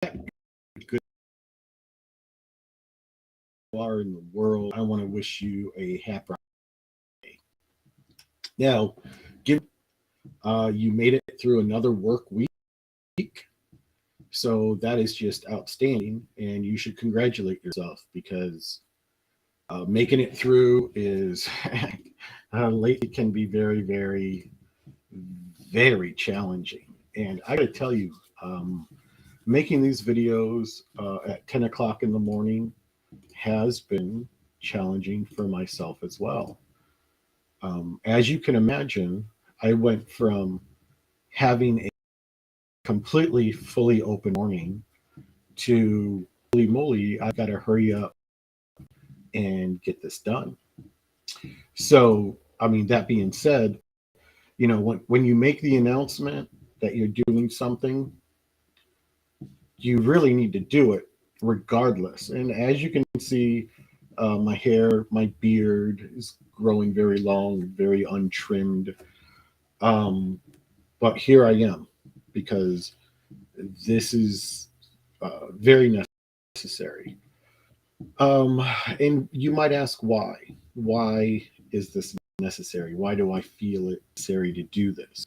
good you are in the world, I want to wish you a happy day. Now, give you made it through another work week, so that is just outstanding, and you should congratulate yourself because making it through is lately can be very, very, very challenging. And I got to tell you, making these videos at 10 o'clock in the morning has been challenging for myself as well. As you can imagine, I went from having a completely fully open morning to holy moly, I've got to hurry up and get this done. So, I mean, that being said, when you make the announcement that you're doing something, you really need to do it regardless. And as you can see, my hair, my beard is growing very long, very untrimmed. Um, but here I am because this is very necessary. Um, and you might ask why? Why is this necessary? Why do I feel it necessary to do this?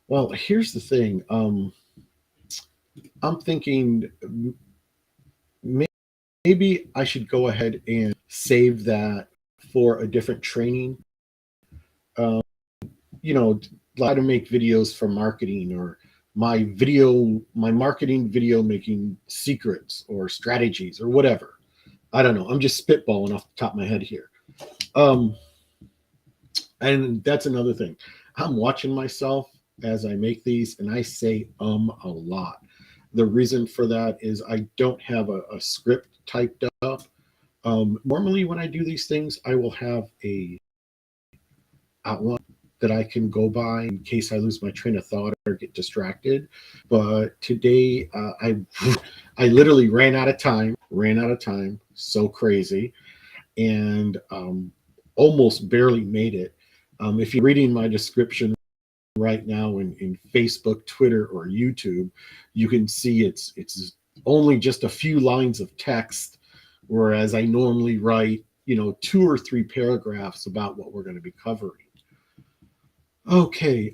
Well, here's the thing. I'm thinking maybe I should go ahead and save that for a different training. Um, like how to make videos for marketing or my marketing video making secrets or strategies or whatever. I don't know. I'm just spitballing off the top of my head here. Um, and that's another thing. I'm watching myself as I make these, and I say a lot. The reason for that is I don't have a script typed up. Normally, when I do these things, I will have a outline that I can go by in case I lose my train of thought or get distracted. But today, I literally ran out of time. Ran out of time. So crazy, and almost barely made it. If you're reading my description right now in Facebook, Twitter, or YouTube, you can see it's only just a few lines of text, whereas I normally write 2 or 3 paragraphs about what we're going to be covering. Okay,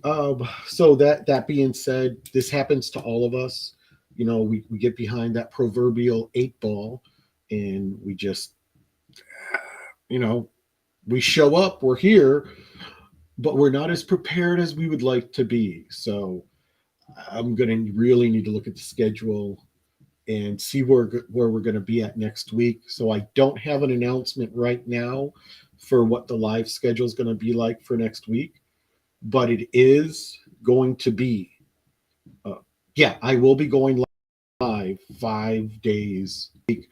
so that being said, this happens to all of us. We get behind that proverbial 8 ball, and we just you know we show up, we're here, but we're not as prepared as we would like to be. So I'm going to really need to look at the schedule and see where we're going to be at next week. So I don't have an announcement right now for what the live schedule is going to be like for next week, but it is going to be. Uh, yeah, I will be going live 5 days a week.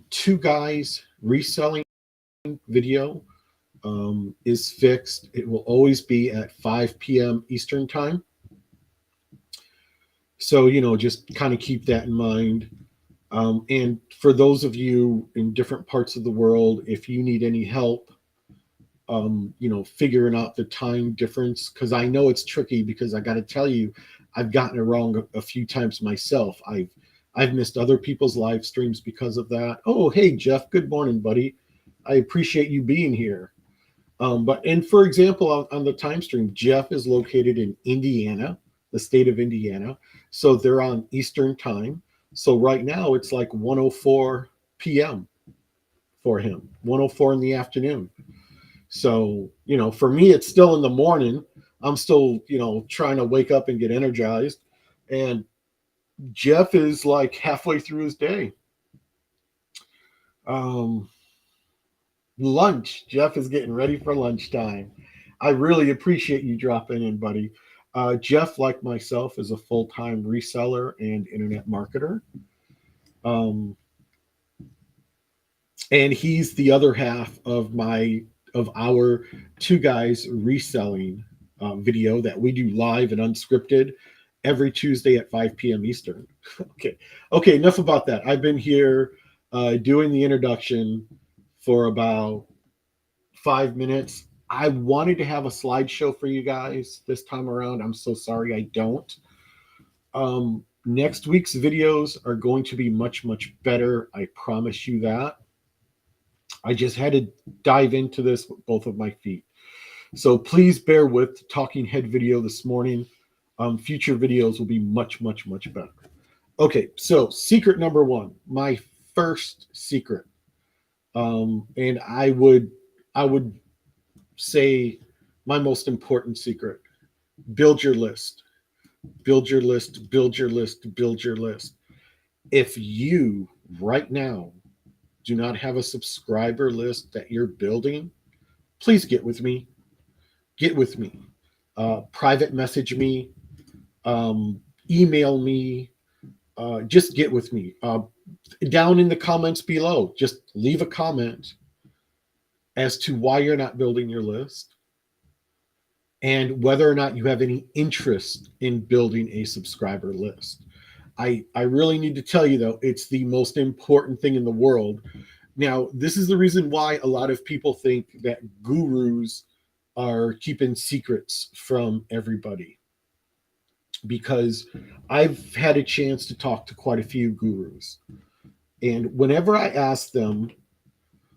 2 guys reselling video is fixed. It will always be at 5 p.m. Eastern time. So, just kind of keep that in mind. And for those of you in different parts of the world, if you need any help, figuring out the time difference, because I know it's tricky because I got to tell you, I've gotten it wrong a few times myself. I've missed other people's live streams because of that. Oh, hey, Jeff, good morning, buddy. I appreciate you being here. And for example, on the time stream, Jeff is located in Indiana, the state of Indiana. So they're on Eastern time. So right now it's like 1:04 p.m. for him, 1:04 in the afternoon. So, for me, it's still in the morning. I'm still, trying to wake up and get energized. And Jeff is like halfway through his day. Um, Lunch. Jeff is getting ready for lunchtime. I really appreciate you dropping in, buddy. Jeff, like myself, is a full-time reseller and internet marketer. Um, and he's the other half of our 2 guys reselling video that we do live and unscripted every Tuesday at 5 p.m. Eastern. Okay, enough about that. I've been here doing the introduction for about 5 minutes. I wanted to have a slideshow for you guys this time around. I'm so sorry I don't. Next week's videos are going to be much, much better. I promise you that. I just had to dive into this with both of my feet. So please bear with the talking head video this morning. Future videos will be much, much, much better. Okay, so secret number one, my first secret. And I would say my most important secret. Build your list. Build your list, build your list, build your list. If you right now do not have a subscriber list that you're building, please get with me. Get with me. Private message me, email me, just get with me. Down in the comments below, just leave a comment as to why you're not building your list and whether or not you have any interest in building a subscriber list. I really need to tell you, though, it's the most important thing in the world. Now, this is the reason why a lot of people think that gurus are keeping secrets from everybody. Because I've had a chance to talk to quite a few gurus. And whenever I ask them,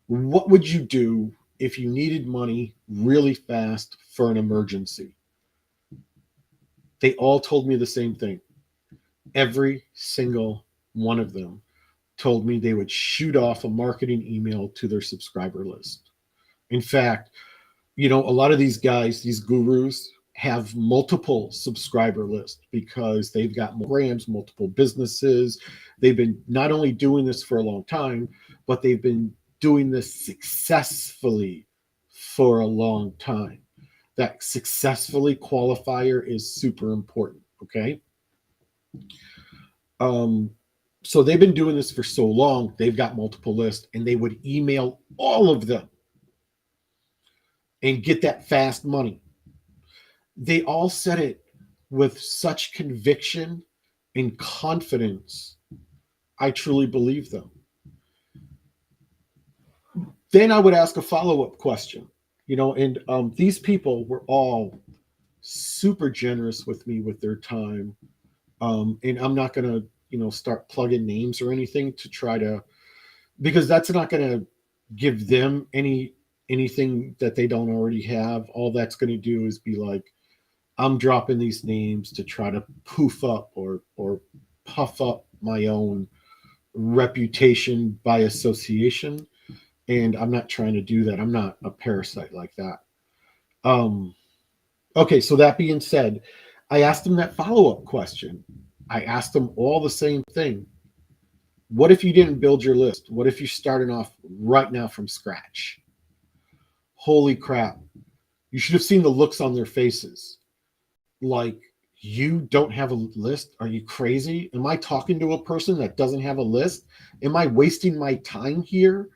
what would you do if you needed money really fast for an emergency? They all told me the same thing. Every single one of them told me they would shoot off a marketing email to their subscriber list. In fact, a lot of these guys, these gurus, have multiple subscriber lists because they've got brands, multiple businesses. They've been not only doing this for a long time, but they've been doing this successfully for a long time. That successfully qualifier is super important, okay? So they've been doing this for so long, they've got multiple lists, and they would email all of them and get that fast money. They all said it with such conviction and confidence. I truly believe them. Then I would ask a follow-up question, and these people were all super generous with me with their time. And I'm not going to, start plugging names or anything to try to, because that's not going to give them anything that they don't already have. All that's going to do is be like, I'm dropping these names to try to poof up or puff up my own reputation by association. And I'm not trying to do that. I'm not a parasite like that. Okay, so that being said, I asked them that follow-up question. I asked them all the same thing. What if you didn't build your list? What if you're starting off right now from scratch? Holy crap. You should have seen the looks on their faces. Like, you don't have a list? Are you crazy? Am I talking to a person that doesn't have a list? Am I wasting my time here?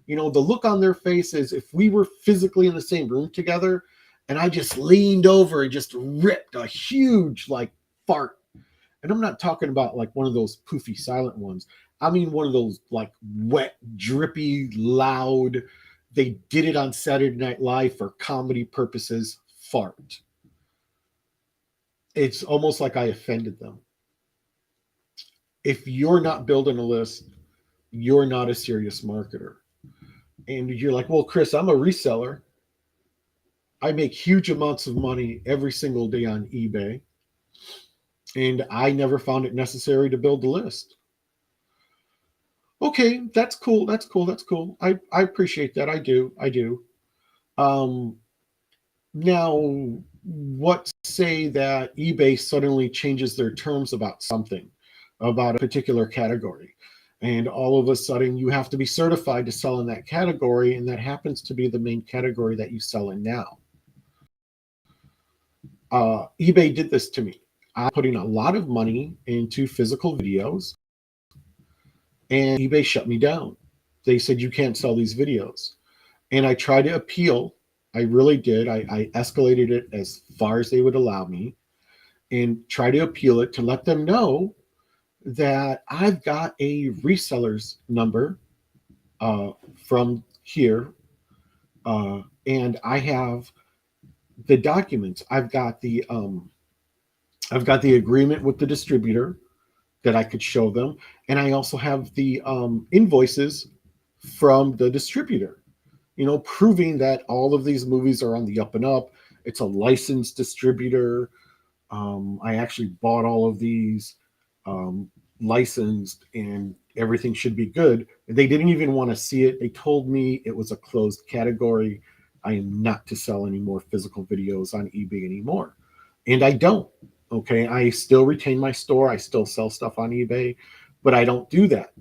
The look on their faces, if we were physically in the same room together and I just leaned over and just ripped a huge fart. And I'm not talking about one of those poofy silent ones. I mean one of those wet, drippy, loud, they did it on Saturday Night Live for comedy purposes, fart. It's almost like I offended them. If you're not building a list, you're not a serious marketer. And you're like, well, Chris, I'm a reseller. I make huge amounts of money every single day on eBay. And I never found it necessary to build a list. Okay, that's cool. That's cool. That's cool. I appreciate that. I do. Now, what say that eBay suddenly changes their terms about something, about a particular category, and all of a sudden you have to be certified to sell in that category, and that happens to be the main category that you sell in now. eBay did this to me. I'm putting a lot of money into physical videos, and eBay shut me down. They said, you can't sell these videos. And I tried to appeal. I really did. I escalated it as far as they would allow me and try to appeal it to let them know that I've got a reseller's number from here. And I have the documents. I've got the agreement with the distributor. that I could show them. And I also have the invoices from the distributor, proving that all of these movies are on the up and up. It's a licensed distributor. I actually bought all of these licensed, and everything should be good. They didn't even want to see it. They told me it was a closed category. I am not to sell any more physical videos on eBay anymore. And I don't. Okay. I still retain my store. I still sell stuff on eBay, but I don't do that.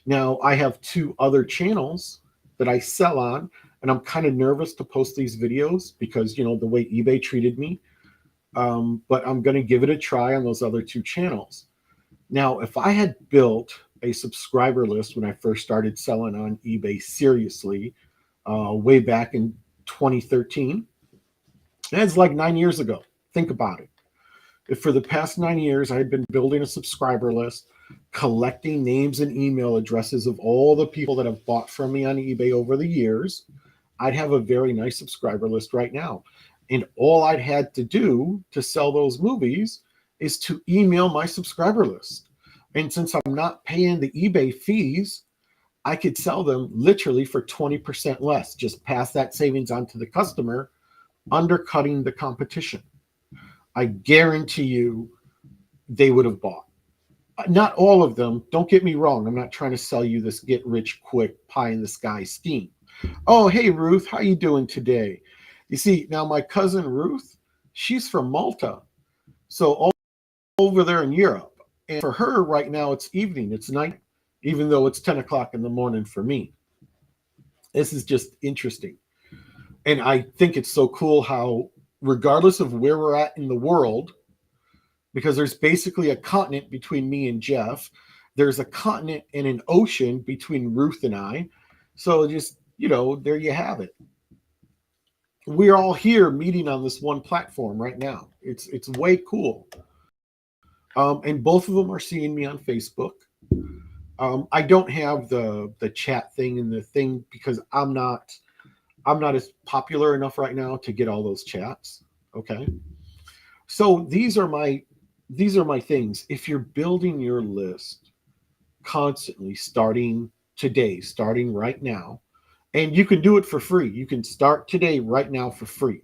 Now, I have 2 other channels that I sell on, and I'm kind of nervous to post these videos because, the way eBay treated me. But I'm going to give it a try on those other 2 channels. Now, if I had built a subscriber list when I first started selling on eBay seriously, way back in 2013, that's like 9 years ago. Think about it. If for the past 9 years I had been building a subscriber list, collecting names and email addresses of all the people that have bought from me on eBay over the years, I'd have a very nice subscriber list right now. And all I'd had to do to sell those movies is to email my subscriber list. And since I'm not paying the eBay fees, I could sell them literally for 20% less. Just pass that savings on to the customer, undercutting the competition. I guarantee you they would have bought. Not all of them. Don't get me wrong. I'm not trying to sell you this get rich quick pie in the sky scheme. Oh, hey, Ruth, how you doing today? You see, now my cousin Ruth, she's from Malta. So all over there in Europe. And for her right now, it's evening, it's night, even though it's 10 o'clock in the morning for me. This is just interesting. And I think it's so cool how, regardless of where we're at in the world, because there's basically a continent between me and Jeff, there's a continent and an ocean between Ruth and I. So just, there you have it. We're all here meeting on this one platform right now. It's way cool. And both of them are seeing me on Facebook. I don't have the chat thing and the thing because I'm not as popular enough right now to get all those chats. Okay. So these are my things. If you're building your list constantly, starting today, starting right now, and you can do it for free. You can start today, right now, for free,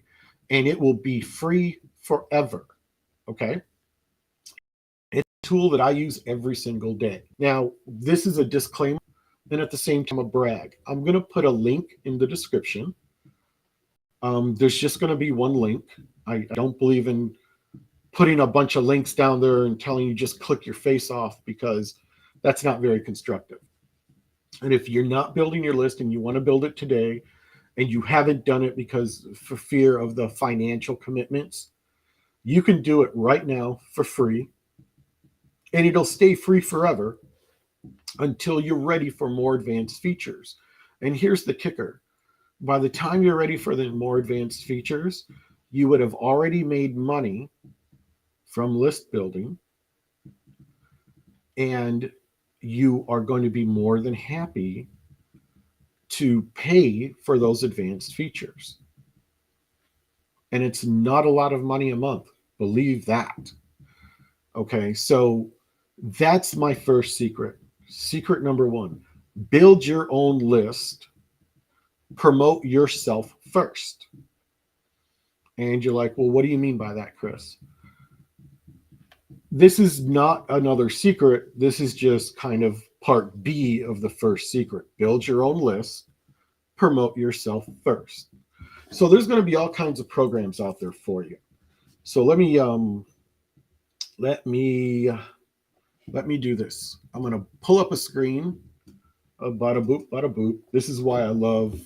and it will be free forever. Okay. It's a tool that I use every single day. Now, this is a disclaimer and at the same time a brag. I'm going to put a link in the description. There's just going to be one link. I don't believe in putting a bunch of links down there and telling you just click your face off, because that's not very constructive. And if you're not building your list and you want to build it today and you haven't done it because for fear of the financial commitments, you can do it right now for free, and it'll stay free forever until you're ready for more advanced features. And here's the kicker. By the time you're ready for the more advanced features, you would have already made money from list building, and you are going to be more than happy to pay for those advanced features. And it's not a lot of money a month, believe that. Okay, so that's my first secret. Secret number 1, build your own list, promote yourself first. And you're like, well, what do you mean by that, Chris? This is not another secret. This is just kind of part B of the first secret. Build your own list, promote yourself first. So there's going to be all kinds of programs out there for you. So let me do this. I'm going to pull up a screen. Bada boop, bada boop. This is why I love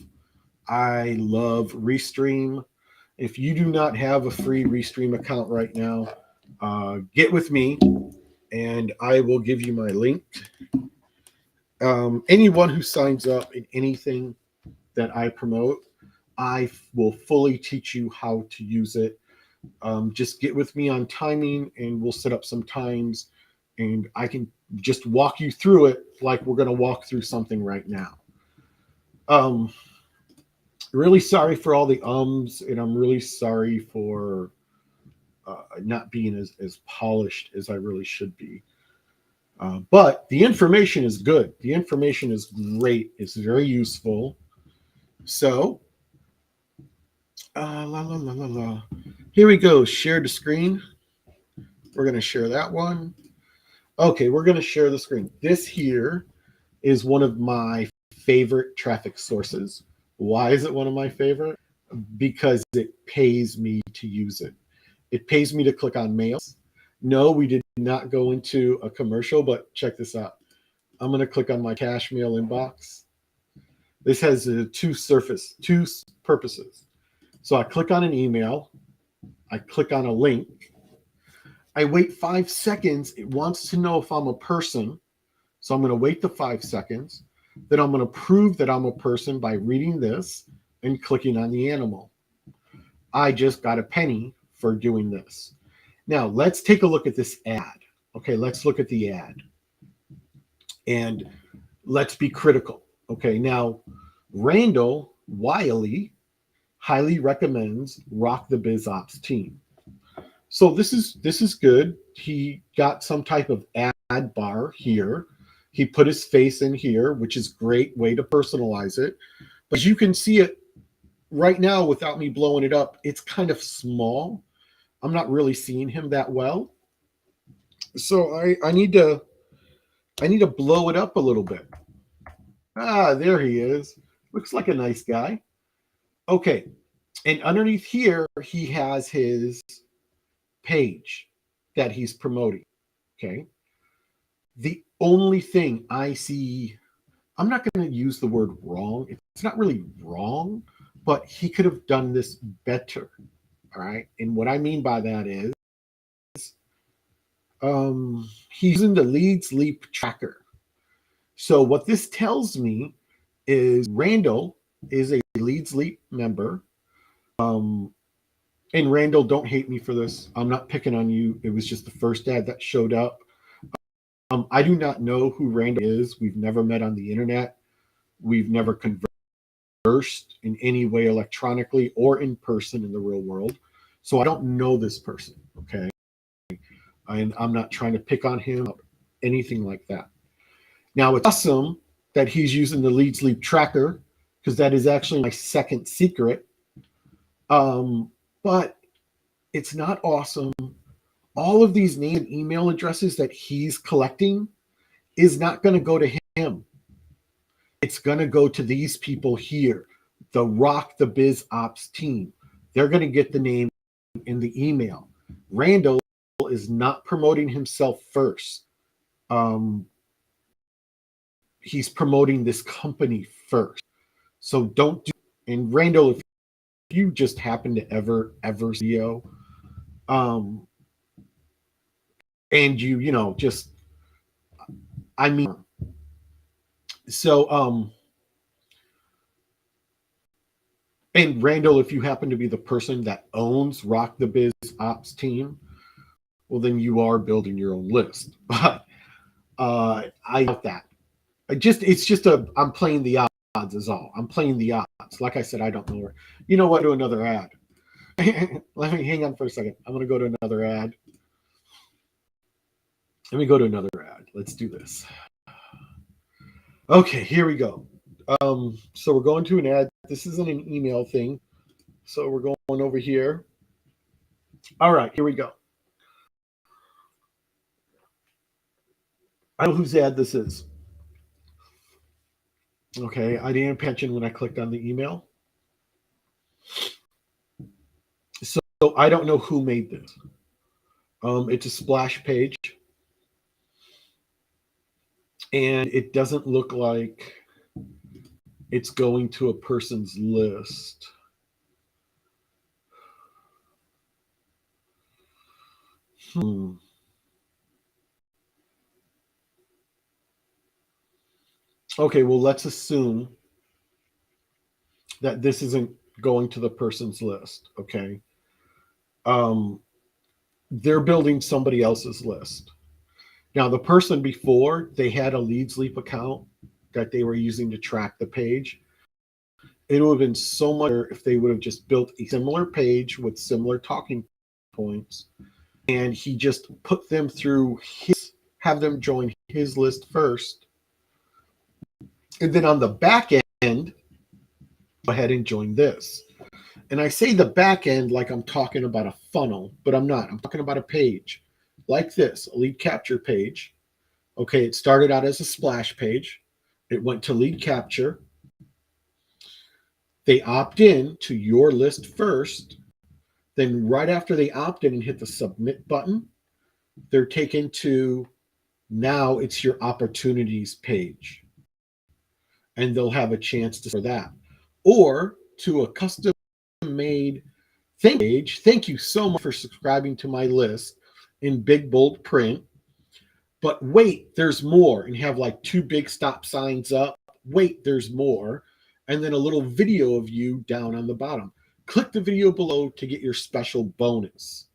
Restream. If you do not have a free Restream account right now, get with me and I will give you my link. Anyone who signs up in anything that I promote, I will fully teach you how to use it. Just get with me on timing and we'll set up some times and I can just walk you through it like we're going to walk through something right now. Really sorry for all the ums, and I'm really sorry for not being as polished as I really should be. But the information is good. The information is great. It's very useful. So, la la la la la. Here we go. Share the screen. We're going to share that one. Okay, we're going to share the screen. This here is one of my favorite traffic sources. Why is it one of my favorite? Because it pays me to use it. It pays me to click on mails. No, we did not go into a commercial, but check this out. I'm going to click on my cash mail inbox. This has two purposes. So I click on an email. I click on a link. I wait 5 seconds. It wants to know if I'm a person. So I'm going to wait the 5 seconds. Then I'm going to prove that I'm a person by reading this and clicking on the animal. I just got a penny for doing this. Now, let's take a look at this ad. Okay, let's look at the ad. And let's be critical. Okay, now, Randall Wiley highly recommends Rock the Biz Ops team. So this is good. He got some type of ad bar here. He put his face in here, which is a great way to personalize it. But as you can see it right now without me blowing it up, it's kind of small. I'm not really seeing him that well. So I need to blow it up a little bit. Ah, there he is. Looks like a nice guy. Okay. And underneath here, he has his page that he's promoting. Okay. The only thing I see, I'm not going to use the word wrong. It's not really wrong, but he could have done this better. All right. And what I mean by that is he's in the Leads Leap tracker. So what this tells me is Randall is a Leads Leap member. And Randall, don't hate me for this. I'm not picking on you. It was just the first ad that showed up. I do not know who Randall is. We've never met on the internet. We've never conversed in any way electronically or in person in the real world. So I don't know this person, okay? And I'm not trying to pick on him, anything like that. Now, it's awesome that he's using the Leads Leap tracker because that is actually my second secret. But it's not awesome. All of these name and email addresses that he's collecting is not going to go to him. It's going to go to these people here, the Rock the Biz Ops team. They're going to get the name in the email. Randall is not promoting himself first. He's promoting this company first. So don't do. And Randall, if you just happen to ever see and you just, I mean, so and Randall, if you happen to be the person that owns Rock the Biz Ops team, well, then you are building your own list. But I doubt that. I'm playing the odds is all. I'm playing the odds. Like I said, I don't know where. You know what? Do another ad. Let me hang on for a second. I'm going to go to another ad. Let me go to another ad. Let's do this. Okay, here we go. So we're going to an ad. This isn't an email thing. So we're going over here. All right, here we go. I know whose ad this is. Okay, I didn't pay attention when I clicked on the email. So I don't know who made this. It's a splash page. And it doesn't look like it's going to a person's list. Okay, well, let's assume that this isn't going to the person's list, okay? They're building somebody else's list. Now, the person before, they had a Leads Leap account that they were using to track the page. It would have been so much better if they would have just built a similar page with similar talking points, and he just put them through his have them join his list first. And then on the back end, go ahead and join this. And I say the back end like I'm talking about a funnel, but I'm not. I'm talking about a page like this, a lead capture page. Okay, it started out as a splash page. It went to lead capture. They opt in to your list first. Then right after they opt in and hit the submit button, they're taken to now it's your opportunities page. And they'll have a chance to for that. Or to a custom made page. Thank you so much for subscribing to my list in big bold print. But wait, there's more. And have like 2 big stop signs up. Wait, there's more. And then a little video of you down on the bottom. Click the video below to get your special bonus.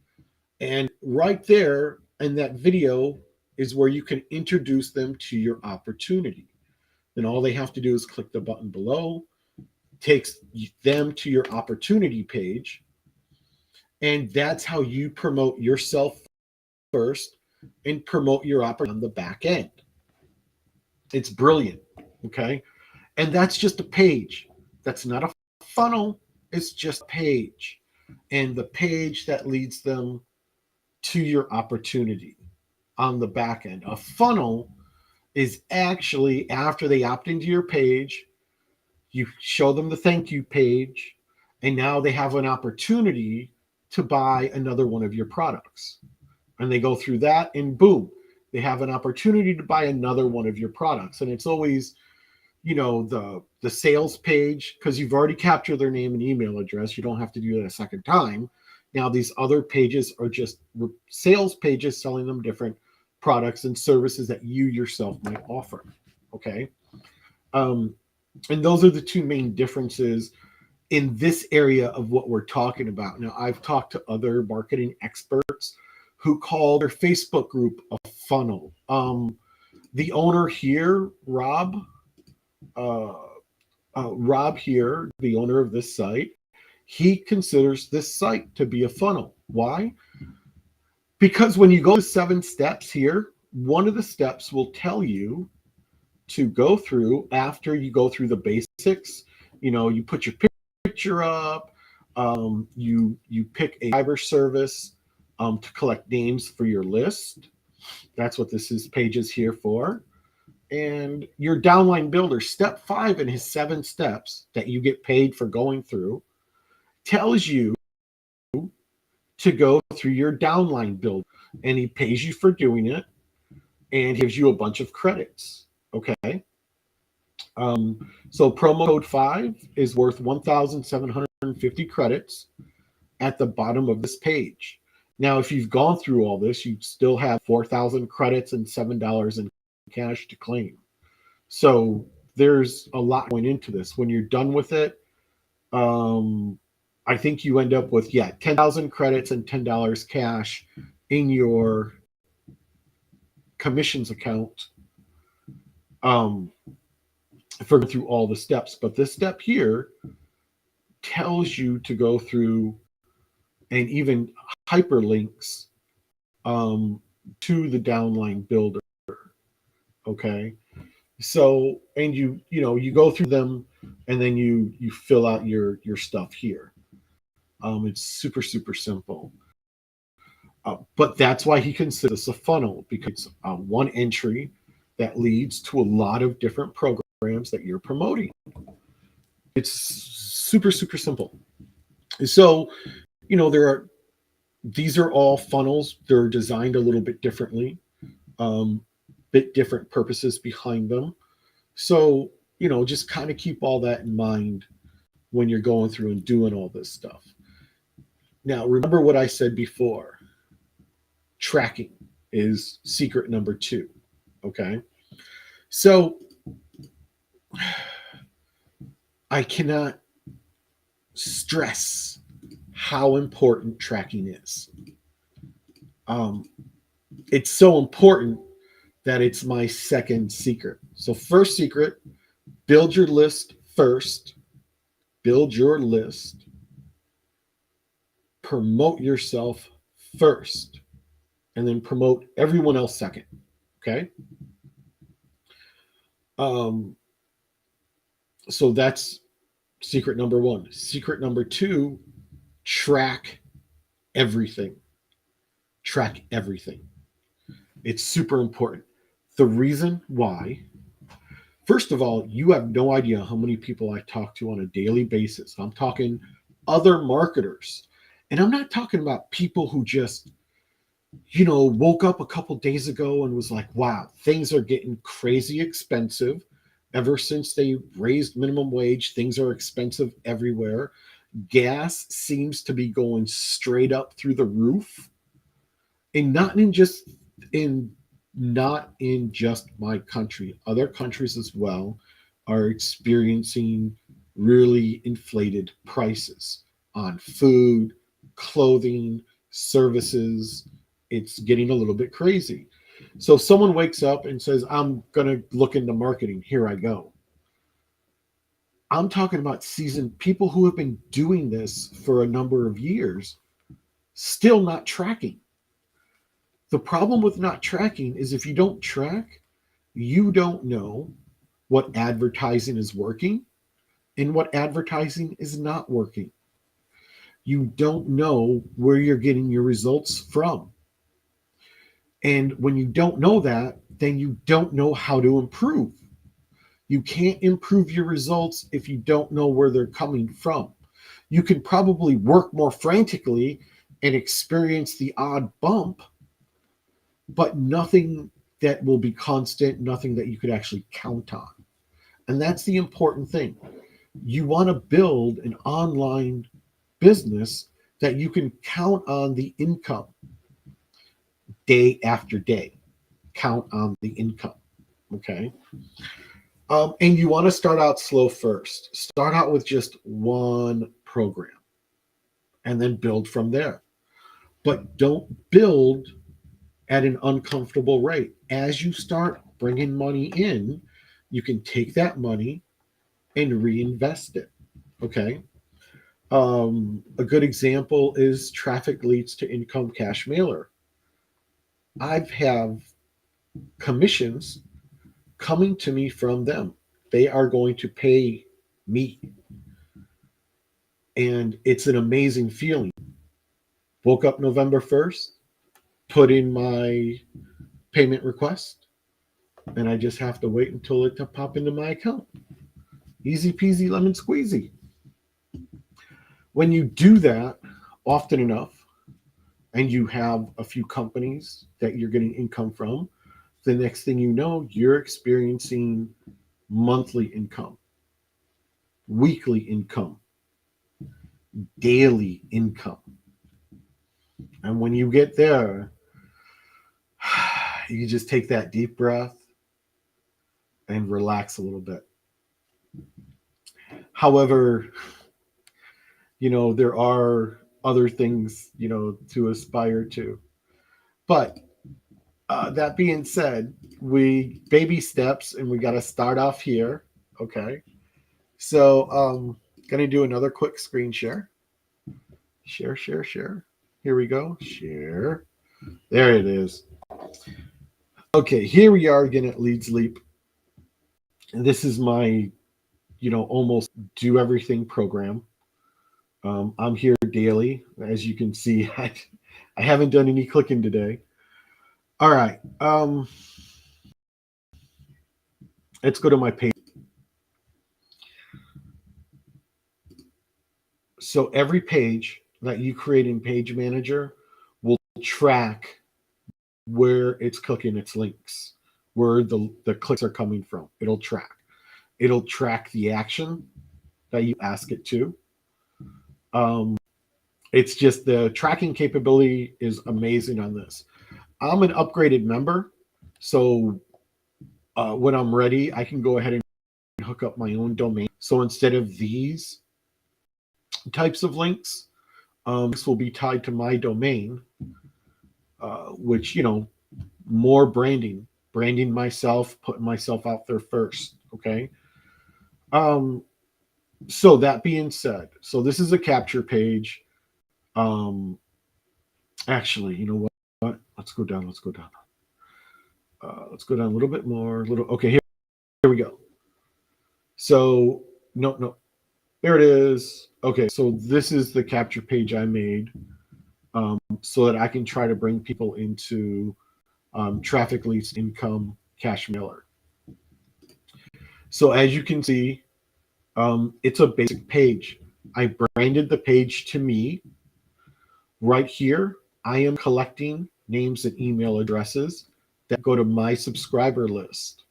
And right there in that video is where you can introduce them to your opportunity. Then all they have to do is click the button below, takes them to your opportunity page. And that's how you promote yourself first and promote your opportunity on the back end. It's brilliant. Okay. And that's just a page. That's not a funnel. It's just a page. And the page that leads them to your opportunity on the back end. A funnel is actually after they opt into your page, you show them the thank you page, and now they have an opportunity to buy another one of your products. And they go through that, and boom, they have an opportunity to buy another one of your products. And it's always, you know, the sales page, because you've already captured their name and email address. You don't have to do that a second time. Now, these other pages are just sales pages selling them different products and services that you yourself might offer. Okay. And those are the 2 main differences in this area of what we're talking about. Now, I've talked to other marketing experts who call their Facebook group a funnel. The owner here, Rob here, the owner of this site, he considers this site to be a funnel. Why? Because when you go to 7 steps here, one of the steps will tell you to go through after you go through the basics. You know, you put your picture up, you pick a driver service to collect names for your list. That's what this page is here for. And your downline builder, step 5 in his 7 steps that you get paid for going through, tells you to go through your downline builder, and he pays you for doing it and gives you a bunch of credits. Okay. So promo code 5 is worth 1,750 credits at the bottom of this page. Now, if you've gone through all this, you still have 4,000 credits and $7 in cash to claim. So there's a lot going into this. When you're done with it, I think you end up with 10,000 credits and $10 cash in your commissions account for through all the steps. But this step here tells you to go through and even hyperlinks to the downline builder. Okay. So, and you go through them, and then you fill out your stuff here. It's super, super simple. But that's why he considers this a funnel, because it's one entry that leads to a lot of different programs that you're promoting. It's super, super simple. So, these are all funnels. They're designed a little bit differently, bit different purposes behind them. So, just kind of keep all that in mind when you're going through and doing all this stuff. Now, remember what I said before. Tracking is secret number 2. Okay. So I cannot stress how important tracking is. It's so important that it's my second secret. So first secret, build your list first. Build your list. Promote yourself first. And then promote everyone else second. Okay. Um, so that's secret number one. Secret number two, track everything. Track everything. It's super important. The reason why, first of all, you have no idea how many people I talk to on a daily basis. I'm talking other marketers. And I'm not talking about people who just, woke up a couple days ago and was like, wow, things are getting crazy expensive. Ever since they raised minimum wage, things are expensive everywhere. Gas seems to be going straight up through the roof. And in not in just my country. Other countries as well are experiencing really inflated prices on food, clothing, services. It's getting a little bit crazy. So if someone wakes up and says, I'm going to look into marketing, here I go. I'm talking about seasoned people who have been doing this for a number of years, still not tracking. The problem with not tracking is if you don't track, you don't know what advertising is working and what advertising is not working. You don't know where you're getting your results from. And when you don't know that, then you don't know how to improve. You can't improve your results if you don't know where they're coming from. You can probably work more frantically and experience the odd bump, but nothing that will be constant, nothing that you could actually count on. And that's the important thing. You want to build an online business that you can count on the income day after day. Count on the income. Okay. And you want to start out slow first. Start out with just one program and then build from there. But don't build at an uncomfortable rate. As you start bringing money in, you can take that money and reinvest it. Okay. A good example is traffic leads to income cash mailer. I've have commissions coming to me from them. They are going to pay me. And it's an amazing feeling. Woke up November 1st, put in my payment request, and I just have to wait until it to pop into my account. Easy peasy lemon squeezy. When you do that often enough, and you have a few companies that you're getting income from, the next thing you know, you're experiencing monthly income, weekly income, daily income. And when you get there, you just take that deep breath and relax a little bit. However, there are other things, to aspire to. But that being said, we baby steps and we got to start off here. Okay. So, going to do another quick screen share. Share, share, share. Here we go. Share. There it is. Okay, here we are again at Leads Leap. And this is my, almost do everything program. I'm here daily. As you can see, I haven't done any clicking today. All right. Let's go to my page. So every page that you create in Page Manager will track where it's clicking its links, where the clicks are coming from. It'll track. It'll track the action that you ask it to. It's just the tracking capability is amazing on this. I'm an upgraded member, so when I'm ready, I can go ahead and hook up my own domain. So instead of these types of links, this will be tied to my domain, which, more branding myself, putting myself out there first. Okay. So that being said, so this is a capture page. Actually, you know what? Let's go down. Let's go down a little bit more. Okay, here we go. So no, there it is. Okay, so this is the capture page I made, so that I can try to bring people into traffic leads income cash mailer. So as you can see, it's a basic page. I branded the page to me. Right here, I am collecting names and email addresses that go to my subscriber list.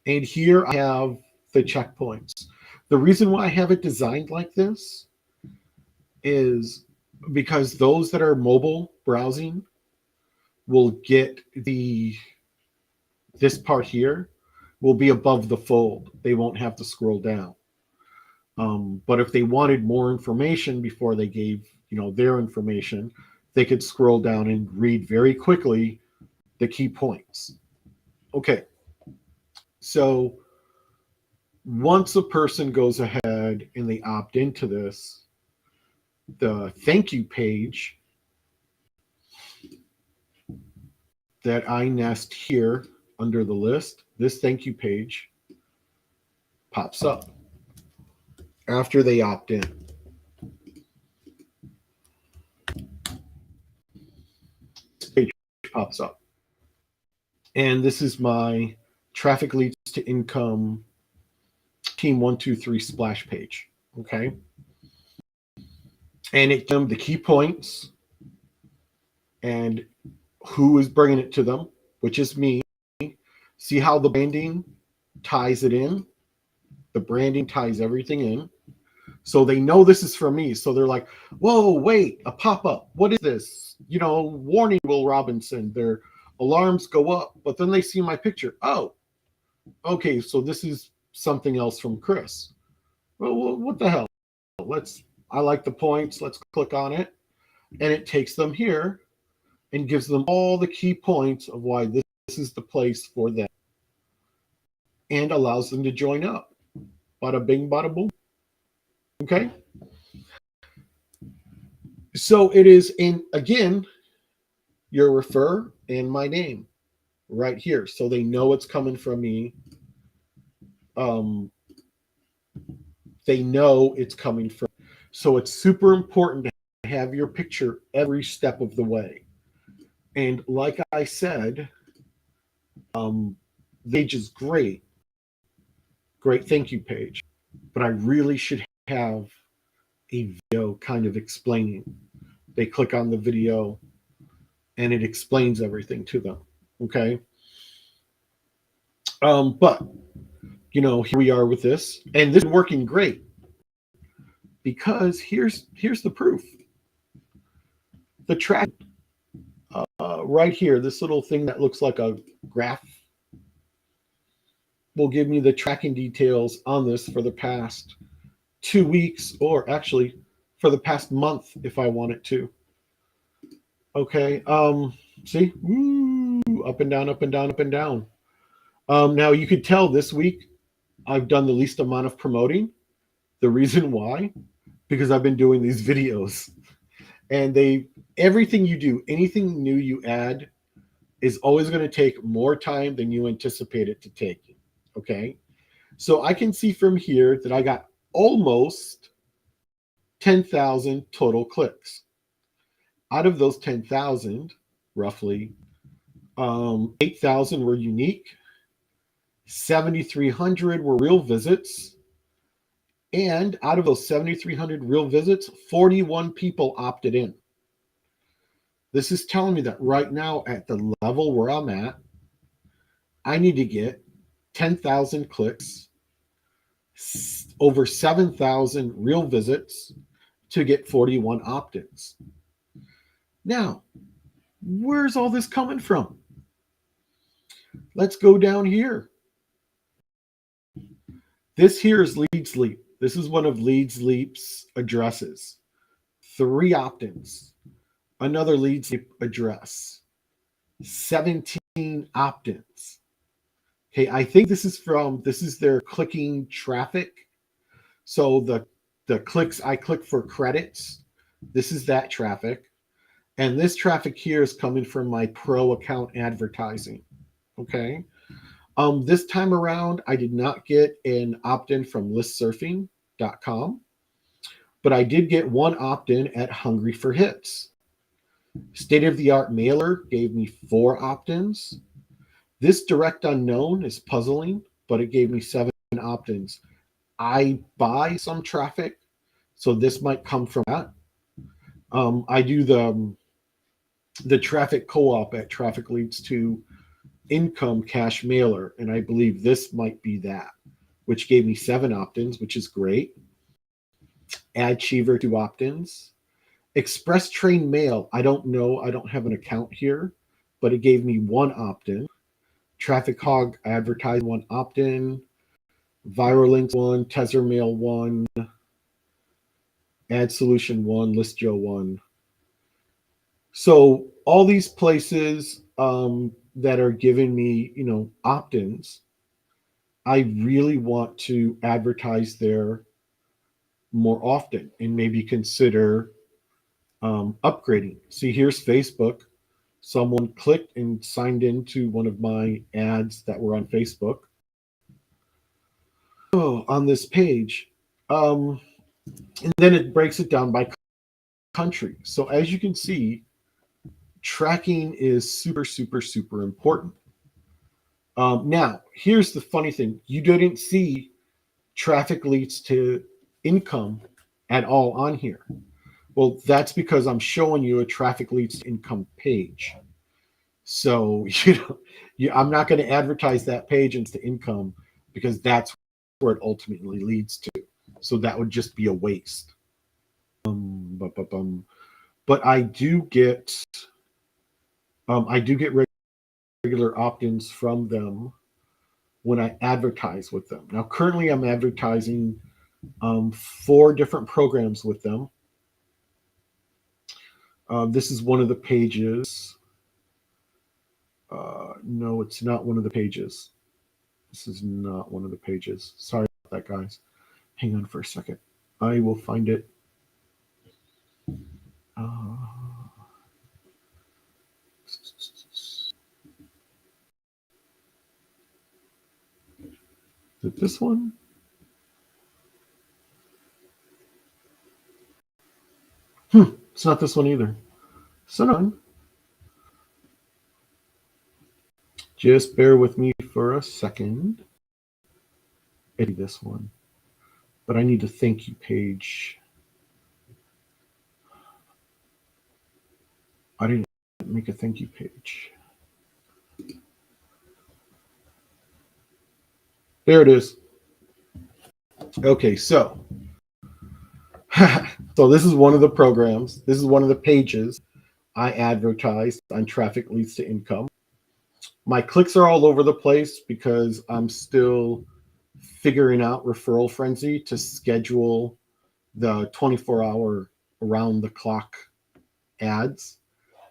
And here I have the checkpoints. The reason why I have it designed like this is because those that are mobile browsing will get this part here will be above the fold. They won't have to scroll down. But if they wanted more information before they gave their information, they could scroll down and read very quickly the key points. Okay, so once a person goes ahead and they opt into this, the thank you page that I nest here under the list, this thank you page pops up after they opt in. This page pops up. And this is my traffic leads to income team 123 splash page. Okay. And it gives them the key points and who is bringing it to them, which is me. See how the branding ties it in? The branding ties everything in. So they know this is for me. So they're like, whoa, wait, a pop-up. What is this? Warning, Will Robinson. Their alarms go up, but then they see my picture. Oh, okay, so this is something else from Chris. Well, what the hell? I like the points. Let's click on it. And it takes them here and gives them all the key points of why this is the place for them and allows them to join up. Bada bing, bada boom. Okay. So it is again, your refer and my name right here. So they know it's coming from me. They know it's coming from. So it's super important to have your picture every step of the way. And like I said, the page is great thank you page, but I really should have a video kind of explaining. They click on the video and it explains everything to them. Okay. But here we are with this, and this is working great because here's the proof. The track right here, this little thing that looks like a graph will give me the tracking details on this for the past 2 weeks, or actually for the past month if I want it to. Okay, see, woo, up and down, up and down, up and down. Now you could tell this week I've done the least amount of promoting. The reason why, because I've been doing these videos, and everything you do, anything new you add is always going to take more time than you anticipate it to take. Okay, so I can see from here that I got almost 10,000 total clicks. Out of those 10,000, roughly 8,000 were unique, 7,300 were real visits, and out of those 7,300 real visits, 41 people opted in. This is telling me that right now at the level where I'm at, I need to get 10,000 clicks, over 7,000 real visits to get 41 opt-ins. Now, where's all this coming from? Let's go down here. This here is Leads Leap. This is one of Leads Leap's addresses. 3 opt-ins. Another Leads Leap address. 17 opt-ins. Okay, I think this is their clicking traffic. So the clicks I click for credits, this is that traffic. And this traffic here is coming from my pro account advertising. Okay. This time around, I did not get an opt-in from listsurfing.com, but I did get one opt-in at Hungry for Hits. State of the Art Mailer gave me 4 opt-ins. This Direct Unknown is puzzling, but it gave me 7 opt-ins. I buy some traffic, so this might come from that. I do the traffic co-op at Traffic Leads to Income Cash Mailer, and I believe this might be that, which gave me 7 opt-ins, which is great. AdCheever 2 opt-ins. Express Train Mail, I don't know, I don't have an account here, but it gave me 1 opt-in. Traffic Hog Advertise 1 opt-in. Viral Links 1, Tesla Mail 1, Ad Solution 1, ListJoe 1. So all these places that are giving me, opt-ins, I really want to advertise there more often and maybe consider upgrading. See, here's Facebook. Someone clicked and signed into one of my ads that were on Facebook. Oh, on this page. And then it breaks it down by country. So as you can see, tracking is super, super, super important. Now, here's the funny thing. You didn't see Traffic Leads to Income at all on here. Well, that's because I'm showing you a Traffic Leads to Income page. So, I'm not going to advertise that page into income because that's where it ultimately leads to. So that would just be a waste. But I do get regular opt-ins from them when I advertise with them. Now, currently, I'm advertising 4 different programs with them. This is one of the pages. No, it's not one of the pages. This is not one of the pages. Sorry about that, guys. Hang on for a second. I will find it. Is it this one? It's not this one either. So no. Just bear with me for a second. It'll be this one. But I need a thank you page. I didn't make a thank you page. There it is. Okay, so this is one of the programs. This is one of the pages I advertised on Traffic Leads to Income. My clicks are all over the place because I'm still figuring out Referral Frenzy to schedule the 24-hour around the clock ads.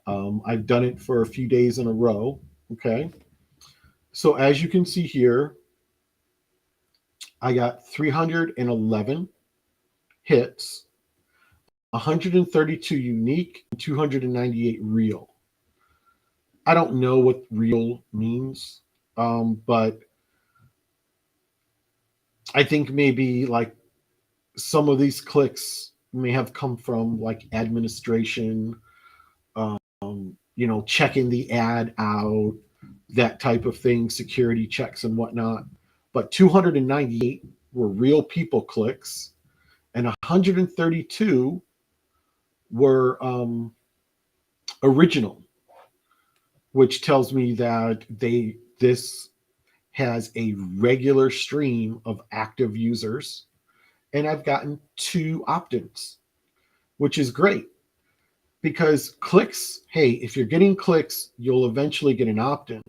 I've done it for a few days in a row. Okay. So as you can see here, I got 311 hits, 132 unique, 298 real. I don't know what real means, but I think maybe like some of these clicks may have come from like administration, checking the ad out, that type of thing, security checks and whatnot. But 298 were real people clicks, and 132 were original, which tells me that this has a regular stream of active users, and I've gotten 2 opt-ins, which is great because clicks, hey, if you're getting clicks, you'll eventually get an opt-in,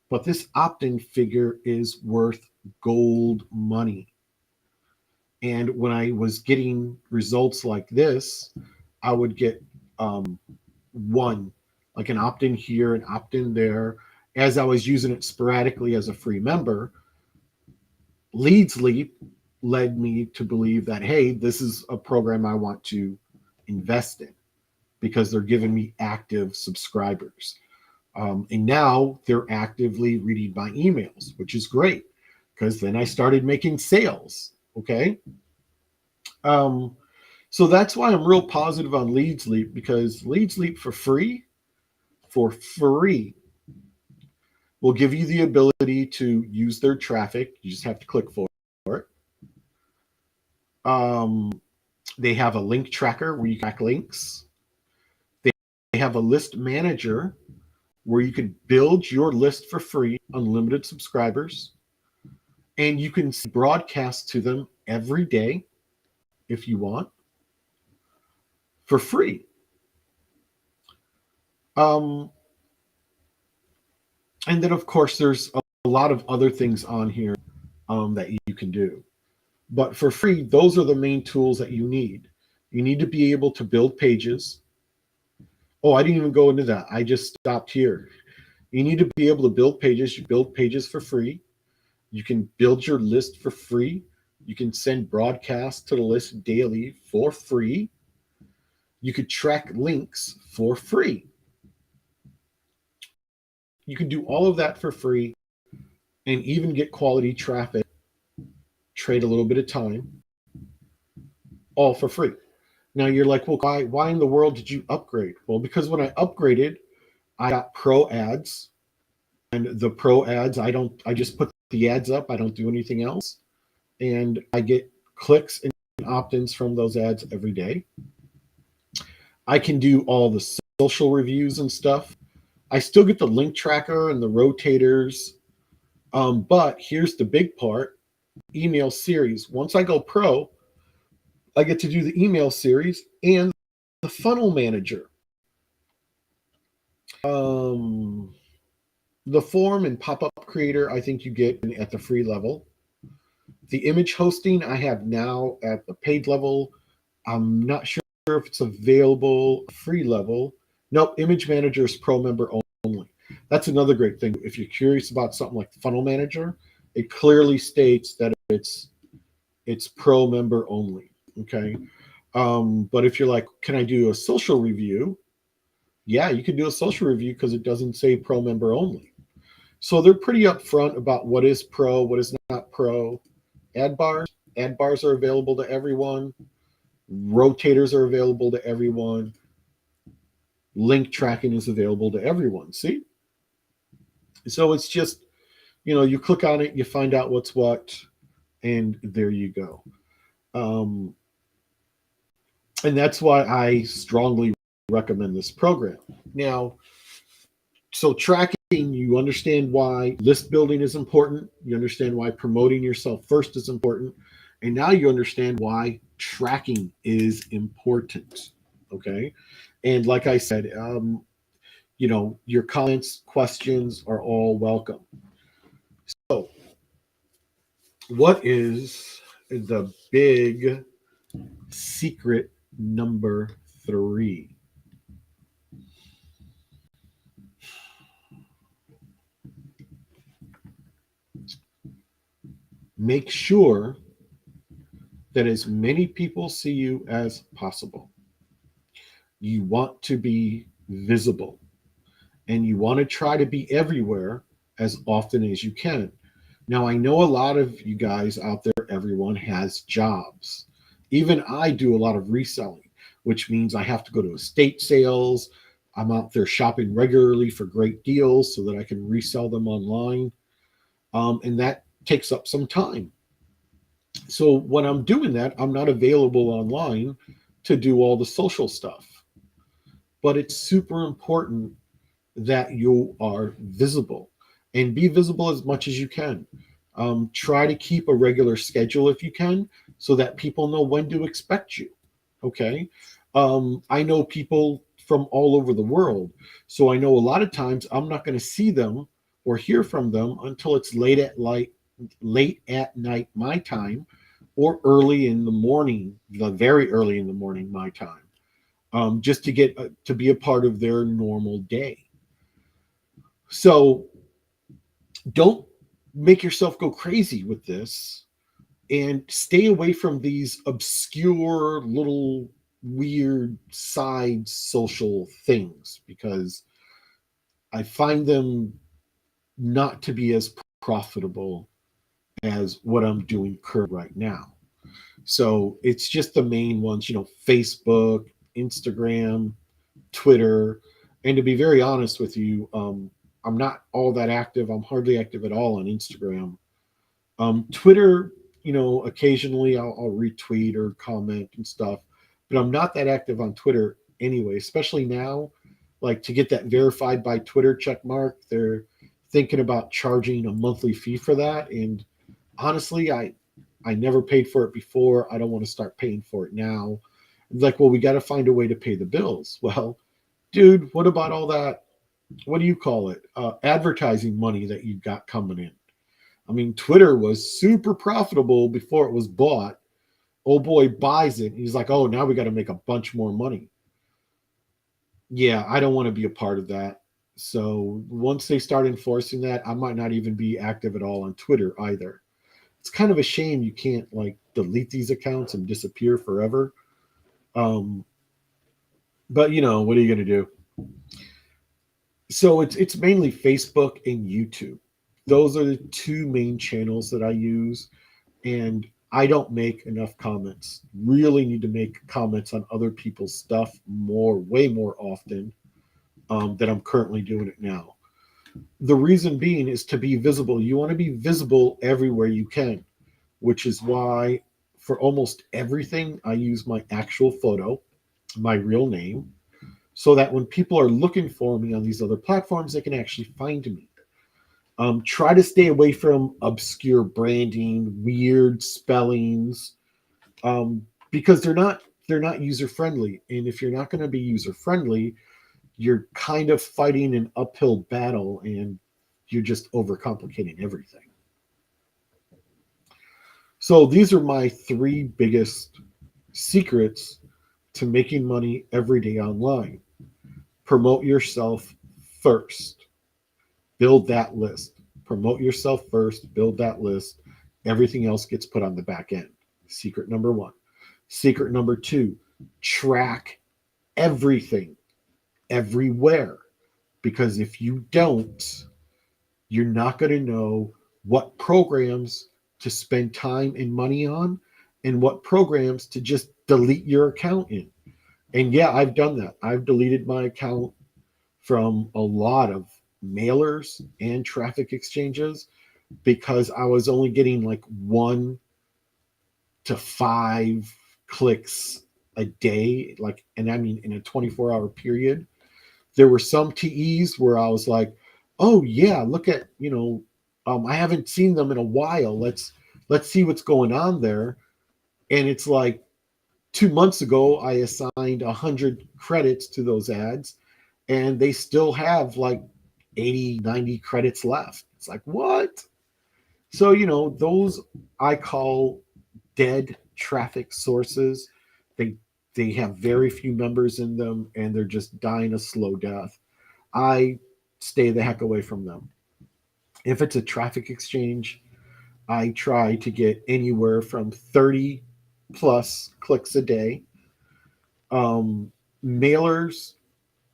but this opt-in figure is worth gold money. And when I was getting results like this, I would get one, like an opt-in here, an opt-in there. As I was using it sporadically as a free member, Leads Leap led me to believe that, hey, this is a program I want to invest in because they're giving me active subscribers. And now they're actively reading my emails, which is great because then I started making sales. Okay. Um, so that's why I'm real positive on Leads Leap, because Leads Leap for free, will give you the ability to use their traffic. You just have to click for it. Um, they have a link tracker where you track links. They have a list manager where you can build your list for free, unlimited subscribers, and you can broadcast to them every day if you want for free. Um, and then, of course, there's a lot of other things on here that you can do. But for free, those are the main tools that you need. You need to be able to build pages. Oh, I didn't even go into that. I just stopped here. You need to be able to build pages. You build pages for free. You can build your list for free. You can send broadcasts to the list daily for free. You could track links for free. You can do all of that for free and even get quality traffic, trade a little bit of time, all for free. Now you're like, well, why in the world did you upgrade? Well, because when I upgraded, I got pro ads, and the pro ads, I just put the ads up. I don't do anything else. And I get clicks and opt-ins from those ads every day. I can do all the social reviews and stuff. I still get the link tracker and the rotators. But here's the big part: email series. Once I go pro, I get to do the email series and the funnel manager. Um, the form and pop-up creator, I think you get at the free level. The image hosting I have now at the paid level. I'm not sure if it's available free level. Nope, image manager is pro member only. That's another great thing. If you're curious about something like funnel manager, it clearly states that it's pro member only. Okay. But if you're like, can I do a social review? Yeah, you can do a social review because it doesn't say pro member only. So they're pretty upfront about what is pro, what is not pro. Ad bars, ad bars are available to everyone. Rotators are available to everyone. Link tracking is available to everyone. See? So it's just, you click on it, you find out what's what, and there you go. Um, and that's why I strongly recommend this program. Now, so tracking, you understand why list building is important. You understand why promoting yourself first is important. And now you understand why tracking is important. Okay. And like I said, your comments, questions are all welcome. So, what is the big secret number 3? Make sure that as many people see you as possible. You want to be visible, and you want to try to be everywhere as often as you can. Now, I know a lot of you guys out there, everyone has jobs. Even I do a lot of reselling, which means I have to go to estate sales. I'm out there shopping regularly for great deals so that I can resell them online. And that takes up some time. So when I'm doing that, I'm not available online to do all the social stuff. But it's super important that you are visible, and be visible as much as you can. Try to keep a regular schedule if you can, so that people know when to expect you. Okay. I know people from all over the world. So I know a lot of times I'm not going to see them or hear from them until it's late at night my time, or early in the morning, the very early in the morning my time, just to get to be a part of their normal day. So don't make yourself go crazy with this, and stay away from these obscure little weird side social things, because I find them not to be as profitable as what I'm doing currently right now. So it's just the main ones, Facebook, Instagram, Twitter. And to be very honest with you, I'm not all that active. I'm hardly active at all on Instagram. Twitter, occasionally I'll retweet or comment and stuff, but I'm not that active on Twitter anyway, especially now. Like to get that verified by Twitter check mark, they're thinking about charging a monthly fee for that. And honestly, I never paid for it before. I don't want to start paying for it now. Like, well, we got to find a way to pay the bills. Well, dude, what about all that? What do you call it? Advertising money that you got coming in. I mean, Twitter was super profitable before it was bought. Old boy buys it. He's like, oh, now we got to make a bunch more money. Yeah, I don't want to be a part of that. So once they start enforcing that, I might not even be active at all on Twitter either. It's kind of a shame you can't like delete these accounts and disappear forever. Um, but what are you going to do? So it's mainly Facebook and YouTube. Those are the two main channels that I use, and I don't make enough comments. Really need to make comments on other people's stuff way more often than I'm currently doing it now. The reason being is to be visible. You want to be visible everywhere you can, which is why for almost everything I use my actual photo, my real name, so that when people are looking for me on these other platforms, they can actually find me. Try to stay away from obscure branding, weird spellings, because they're not user friendly. And if you're not going to be user friendly, you're kind of fighting an uphill battle, and you're just overcomplicating everything. So these are my three biggest secrets to making money every day online. Promote yourself first. Build that list. Promote yourself first, build that list. Everything else gets put on the back end. Secret number one. Secret number two, track everything, everywhere. Because if you don't, you're not going to know what programs to spend time and money on and what programs to just delete your account in. And yeah, I've done that. I've deleted my account from a lot of mailers and traffic exchanges because I was only getting like 1 to 5 clicks a day, like, and I mean in a 24-hour period. There were some TEs where I was like, oh yeah, look at, I haven't seen them in a while. Let's see what's going on there. And it's like 2 months ago, I assigned 100 credits to those ads, and they still have like 80, 90 credits left. It's like, what? So, those I call dead traffic sources. They they have very few members in them, and they're just dying a slow death. I stay the heck away from them. If it's a traffic exchange, I try to get anywhere from 30 plus clicks a day. Um, Mailers,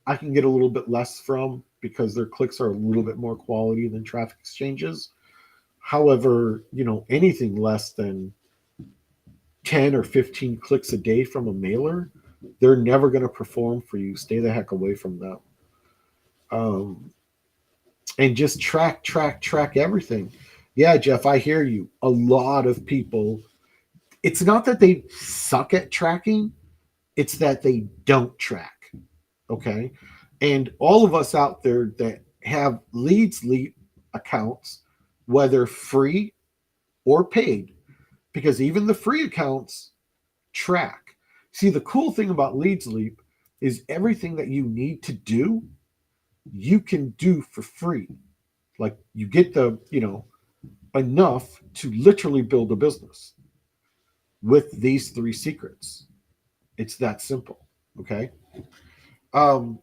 I can get a little bit less from because their clicks are a little bit more quality than traffic exchanges. However, anything less than 10 or 15 clicks a day from a mailer, they're never going to perform for you. Stay the heck away from them. Um, and just track everything. Yeah, Jeff, I hear you. A lot of people, it's not that they suck at tracking, it's that they don't track. Okay. And all of us out there that have Leads Leap accounts, whether free or paid, because even the free accounts track. See, the cool thing about Leads Leap is everything that you need to do, you can do for free. Like you get enough to literally build a business with these three secrets. It's that simple. Okay. Um,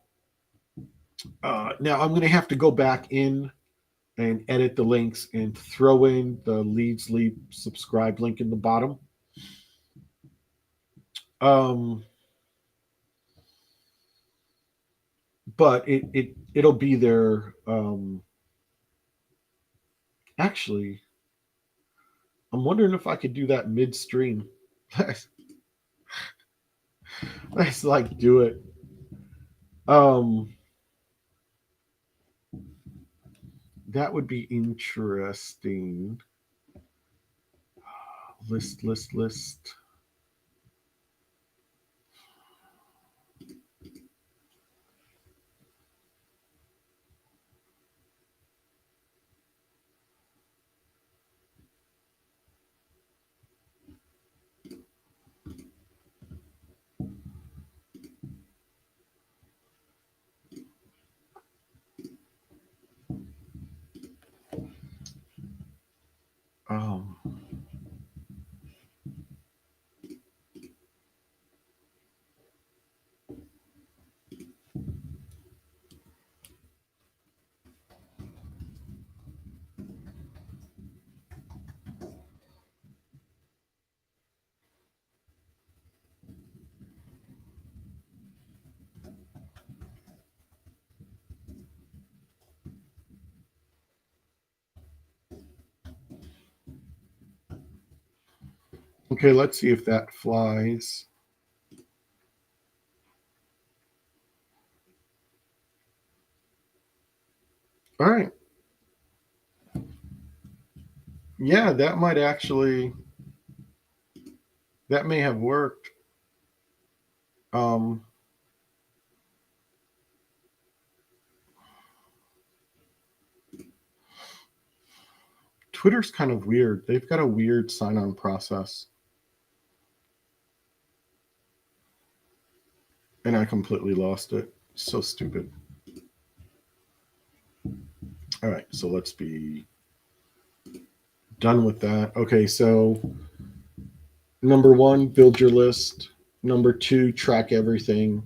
now I'm going to have to go back in and edit the links and throw in the Leads Leap subscribe link in the bottom. Um, but it'll be there. Actually, I'm wondering if I could do that midstream. Let's like do it. Um, that would be interesting. List. Um, okay, let's see if that flies. All right. Yeah, that might actually that may have worked. Um, Twitter's kind of weird. They've got a weird sign-on process, and I completely lost it. So stupid. All right, so let's be done with that. Okay, so number one, build your list. Number two, track everything.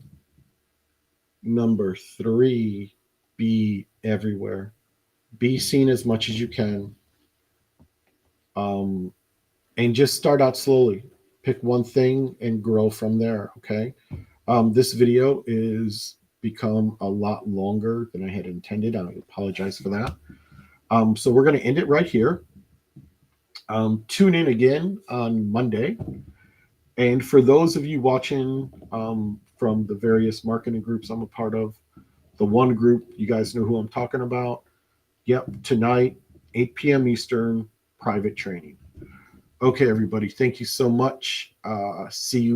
Number three, be everywhere. Be seen as much as you can. Um, and just start out slowly. Pick one thing and grow from there. Okay. This video is become a lot longer than I had intended. I apologize for that. So we're going to end it right here. Tune in again on Monday. And for those of you watching from the various marketing groups I'm a part of, the one group, you guys know who I'm talking about. Yep, tonight, 8 p.m. Eastern, private training. Okay, everybody, thank you so much. See you